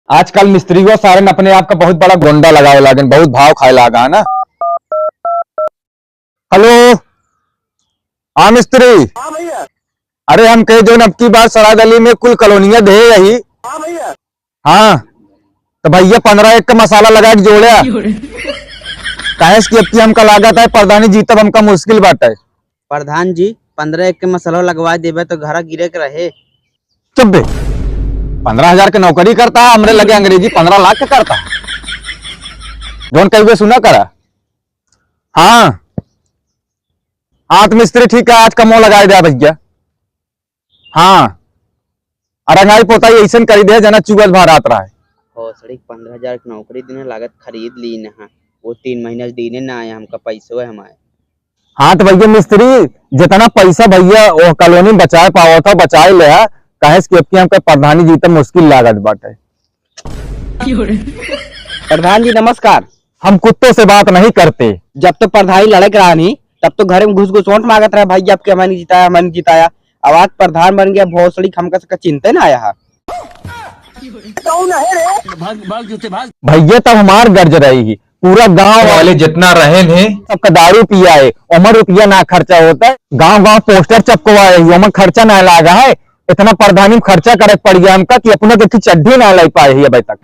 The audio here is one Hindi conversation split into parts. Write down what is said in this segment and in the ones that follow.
आजकल मिस्त्री को सारे ने अपने आप का बहुत बड़ा गोंडा लगाए लागे, बहुत भाव खाए लागा है ना। हेलो, हाँ मिस्त्री। हाँ भैया। अरे हम कहे जो अब की बार सड़ा गली में कुल कॉलोनियां दे यही। हाँ भैया। हाँ तो भैया 15 एक का मसाला लगा के जोड़े कहेस की अब की हमका लागत है प्रधानी जी तब हमका मुश्किल बात है। प्रधान जी 15 के मसाला लगवा देवे तो घर गिरे के रहे। चुप बे, 15,000 की नौकरी करता है, हमरे लगे अंग्रेजी 15 लाख का करता है। जोन कहीं सुना करा। हाँ हाँ तो मिस्त्री ठीक है, आज का मुंह लगा दिया भैया। हाँ अरंगाई पोता ऐसा कर दे जना चुगल भारत रहा है। हो सड़ी 15,000 की नौकरी देने लागत खरीद ली ना, वो 3 महीने से देने ना आया, हमका पैसे है हमारे। हाँ तो भैया मिस्त्री जितना पैसा भैया वो कॉलोनी में बचाए पाओ था बचाए ले कहे कि हमका प्रधानी जी तक मुश्किल लागत बाटे। प्रधान जी नमस्कार। हम कुत्तों से बात नहीं करते। जब तो प्रधानी लड़क रहा नहीं तब तो घर में घुस घुस वोट मांगत रहा, भाई आपके मैंने जिताया मैंने जिताया। आवाज प्रधान बन गया, भोसड़ी हमका सबका चिंता ना आया। भैया तब हमार गर्ज रही पूरा गांव वाले जितना रहे हैं सबका दारू पिया है, उमर रुपया ना खर्चा होता है, गांव गांव पोस्टर चपकवाए उमर खर्चा ना लगा है। इतना प्रधानी में खर्चा करे पड़ गया हमका कि अपना देखी चड्ढी ना लाई पाए है अभी तक।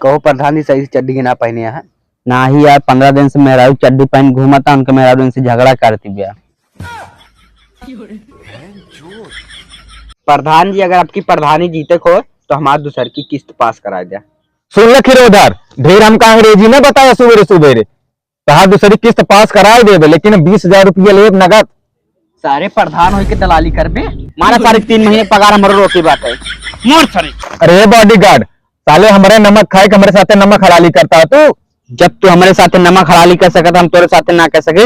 कहो प्रधान जी सही से चड्डी ना पहने है ना ही यार, 15 दिन से मेरा चड्डी पहन घूमा था, उनका मेरा दिन से झगड़ा करती गया। प्रधान जी अगर आपकी प्रधानी जीते को तो हमारे दूसर की किस्त पास करा दिया। सुन ले फिर उधर ढेर हमका अंग्रेजी में बताया सुबेरे सुबेरे कहा दूसरी किस्त पास कराए दे, लेकिन 20,000 रुपया ले नगद। सारे प्रधान हो के दलाली कर बे, मारा सारे 3 महीने पगार हमारे रोके बात है मोर सारे। अरे बॉडीगार्ड साले हमारे नमक खाए के हमारे साथ नमक हलाली करता है तू। जब तू हमारे साथ नमक हलाली कर सकता हम तोरे साथ ना कर सके।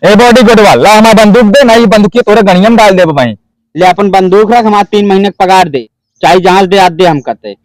ए बॉडीगार्ड वाला हमारा बंदूक दे, नहीं बंदूक तोरे गणिया में डाल दे भाई। ले अपन बंदूक रख, हमारे 3 महीने का पगार दे, चाहे जहां दे आज दे हम कहते।